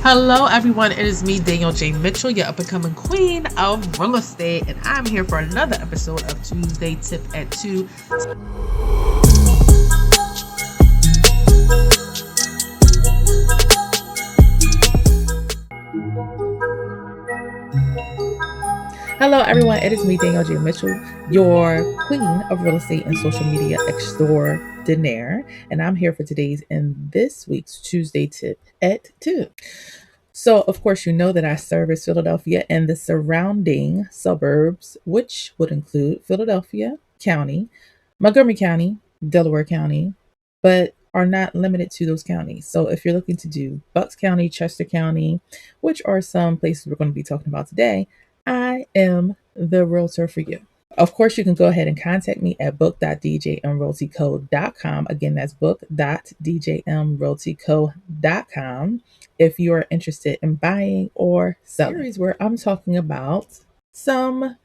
Hello, everyone. It is me, Danielle J. Mitchell, your up-and-coming queen of real estate, and I'm here for another episode of Tuesday Tip at 2. Hello, everyone. It is me, Danielle J. Mitchell, your queen of real estate and social media extraordinaire, and I'm here for today's and this week's Tuesday Tip at 2. So, of course, you know that I service Philadelphia and the surrounding suburbs, which would include Philadelphia County, Montgomery County, Delaware County, but are not limited to those counties. So if you're looking to do Bucks County, Chester County, which are some places we're going to be talking about today, I am the realtor for you. Of course, you can go ahead and contact me at book.djmrealtyco.com. Again, that's book.djmrealtyco.com if you are interested in buying or selling. Series where I'm talking about some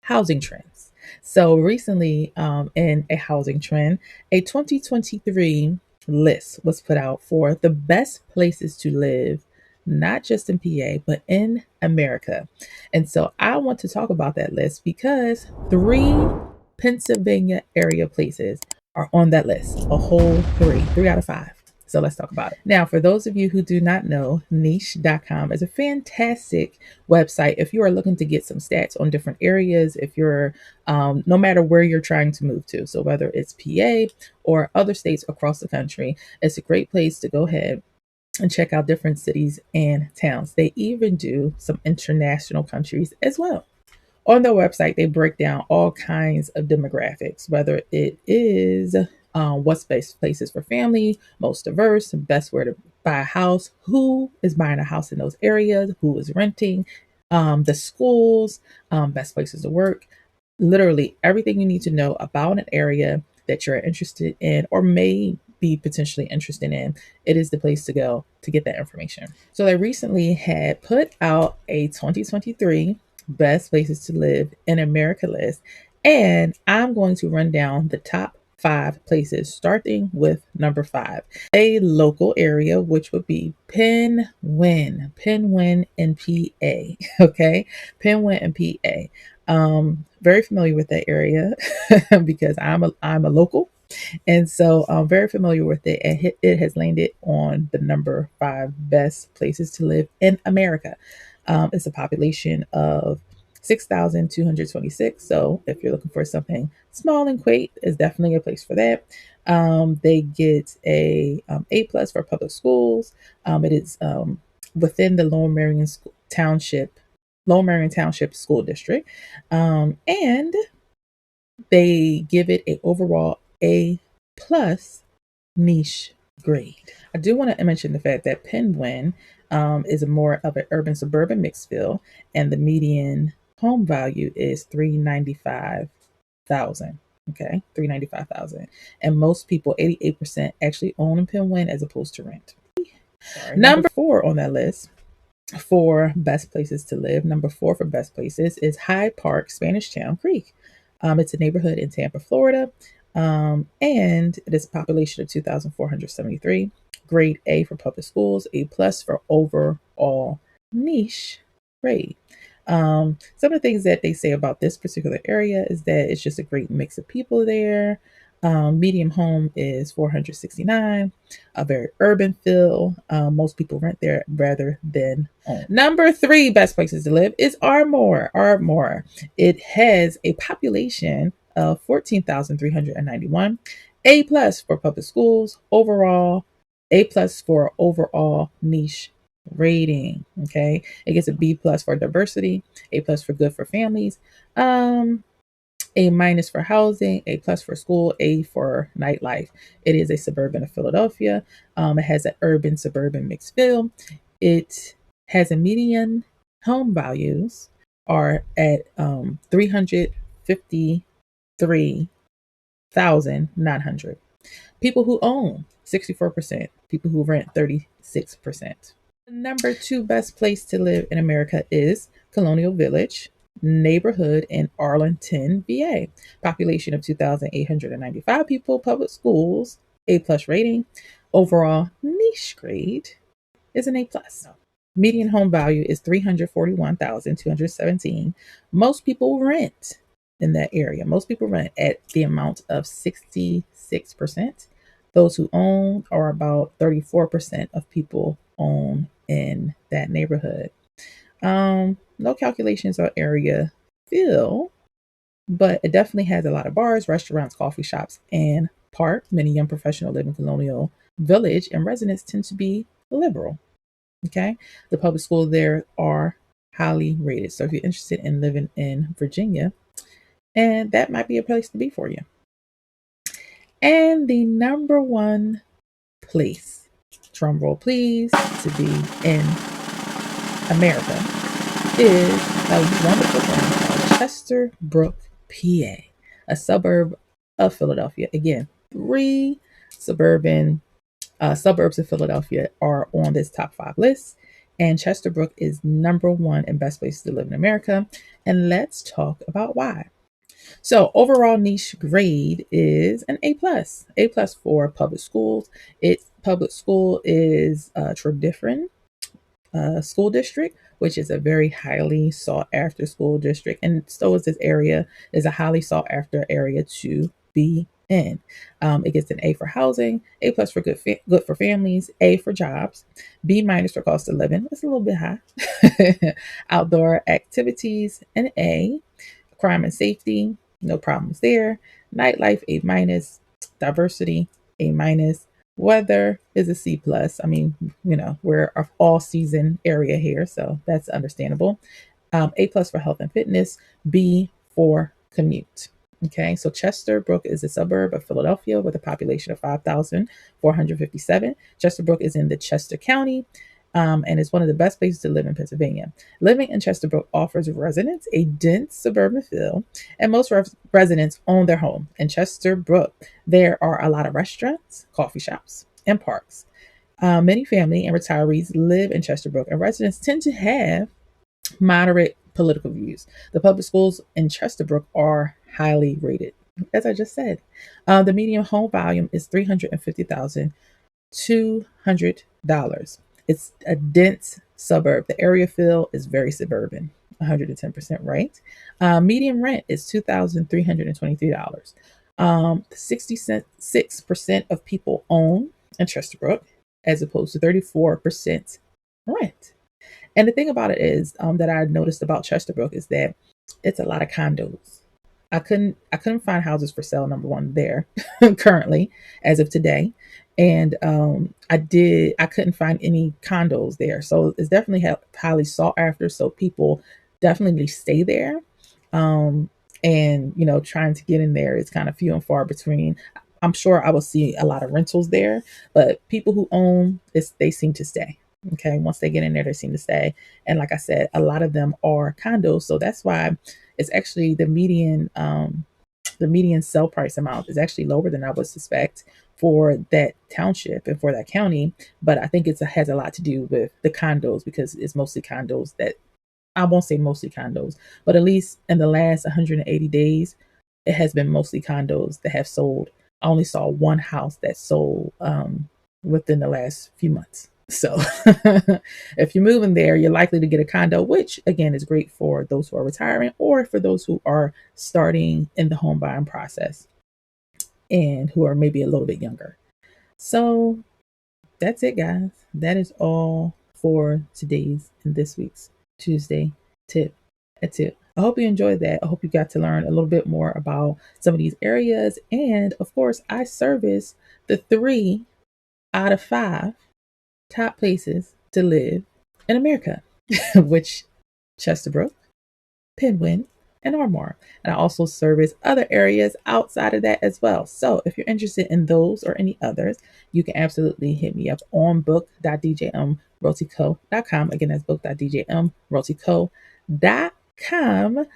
housing trends. So recently, in a housing trend, a 2023 list was put out for the best places to live, not just in PA, but in America. And so I want to talk about that list because 3 Pennsylvania area places are on that list. A whole 3 out of 5. So let's talk about it. Now, for those of you who do not know, niche.com is a fantastic website if you are looking to get some stats on different areas, if you're, no matter where you're trying to move to. So whether it's PA or other states across the country, it's a great place to go ahead and check out different cities and towns. They even do some international countries as well. On their website, they break down all kinds of demographics, whether it is what's best places for family, most diverse, best where to buy a house, who is buying a house in those areas, who is renting, the schools, best places to work, literally everything you need to know about an area that you're interested in or may be potentially interested in. It is the place to go to get that information. So they recently had put out a 2023 best places to live in America list, and I'm going to run down the top 5 places, starting with number 5, a local area, which would be Penn Wynne in PA. Okay, Penn Wynne in PA. Very familiar with that area because I'm a local. And so I'm very familiar with it, and it has landed on the number 5 best places to live in America. It's a population of 6,226. So if you're looking for something small and quaint, it's definitely a place for that. They get a A+ for public schools. It is within the Lower Merion Township School District, and they give it a overall A+ niche grade. I do want to mention the fact that Penn Wynne is more of an urban suburban mixed feel, and the median home value is $395,000. Okay, $395,000, and most people, 88%, actually own in Penn Wynne as opposed to rent. Number 4 on that list for best places to live. Number 4 for best places is Hyde-Park, Spanish Town Creek. It's a neighborhood in Tampa, Florida, and it is a population of 2,473. Grade A for public schools, A+ for overall niche grade. Some of the things that they say about this particular area is that it's just a great mix of people there. Medium home is 469, a very urban feel. Most people rent there rather than own. Number 3 best places to live is Ardmore. It has a population of 14,391. A+ for public schools, overall A+ for overall niche rating. Okay, it gets a B+ for diversity, A+ for good for families, A- for housing, A+ for school, A for nightlife. It is a suburban of Philadelphia. It has an urban suburban mixed feel. It has a median home values are at $353,900. People who own 64%. People who rent 36%. The number 2 best place to live in America is Colonial Village neighborhood in Arlington, VA. Population of 2,895 people. Public schools, A+ rating. Overall niche grade is an A+. Median home value is 341,217. Most people rent in that area. Most people rent at the amount of 66%. Those who own are about 34% of people own in that neighborhood. No calculations on area fill, but it definitely has a lot of bars, restaurants, coffee shops, and park. Many young professionals live in Colonial Village, and residents tend to be liberal. Okay, the public schools there are highly rated. So if you're interested in living in Virginia, and that might be a place to be for you. And the number one place, drum roll please, to be in America is a wonderful town called Chesterbrook, PA, a suburb of Philadelphia. Again, three suburbs of Philadelphia are on this top 5 list, and Chesterbrook is number 1 in best places to live in America. And let's talk about why. So overall niche grade is an A plus. A plus for public schools. Public school is Tredyffrin school district, which is a very highly sought after school district, and so is this area. Is a highly sought after area to be in. It gets an A for housing, A plus for good for families, A for jobs, B minus for cost of living. It's a little bit high. Outdoor activities, an A. Crime and safety, no problems there. Nightlife, A minus. Diversity, A minus. Weather is a C plus. I mean, we're an all season area here, so that's understandable. A plus for health and fitness, B for commute. Okay, so Chesterbrook is a suburb of Philadelphia with a population of 5,457. Chesterbrook is in the Chester County, and is one of the best places to live in Pennsylvania. Living in Chesterbrook offers residents a dense suburban feel, and most residents own their home. In Chesterbrook, there are a lot of restaurants, coffee shops, and parks. Many family and retirees live in Chesterbrook, and residents tend to have moderate political views. The public schools in Chesterbrook are highly rated, as I just said. The median home volume is $350,200. It's a dense suburb. The area feel is very suburban, 110% right. Median rent is $2,323. 66% of people own in Chesterbrook, as opposed to 34% rent. And the thing about it is that I noticed about Chesterbrook is that it's a lot of condos. I couldn't find houses for sale, number one, there currently as of today. And I couldn't find any condos there. So it's definitely highly sought after. So people definitely stay there. And trying to get in there is kind of few and far between. I'm sure I will see a lot of rentals there, but people who own this, they seem to stay. Okay, once they get in there, they seem to stay. And like I said, a lot of them are condos, so that's why it's actually the median sell price amount is actually lower than I would suspect for that township and for that county. But I think it has a lot to do with the condos, because it's mostly condos that, I won't say mostly condos, but at least in the last 180 days, it has been mostly condos that have sold. I only saw one house that sold within the last few months. So if you're moving there, you're likely to get a condo, which again is great for those who are retiring or for those who are starting in the home buying process and who are maybe a little bit younger. So that's it, guys. That is all for today's and this week's Tuesday tip. That's it. I hope you enjoyed that. I hope you got to learn a little bit more about some of these areas. And of course, I service the 3 out of 5 top places to live in America, which Chesterbrook, Penn Wynne, and Ardmore. And I also service other areas outside of that as well. So if you're interested in those or any others, you can absolutely hit me up on book.djmrealtyco.com. Again, that's book.djmrealtyco.com.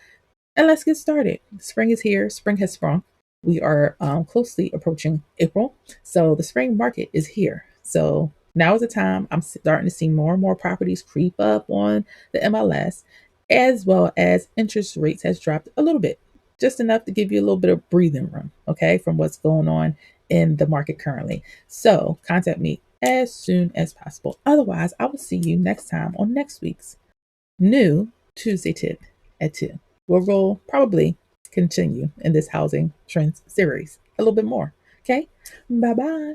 And let's get started. Spring is here. Spring has sprung. We are closely approaching April. So the spring market is here. So now is the time. I'm starting to see more and more properties creep up on the MLS, as well as interest rates has dropped a little bit, just enough to give you a little bit of breathing room, okay, from what's going on in the market currently. So contact me as soon as possible. Otherwise, I will see you next time on next week's new Tuesday tip at 2, where we'll probably continue in this housing trends series a little bit more. Okay, bye bye.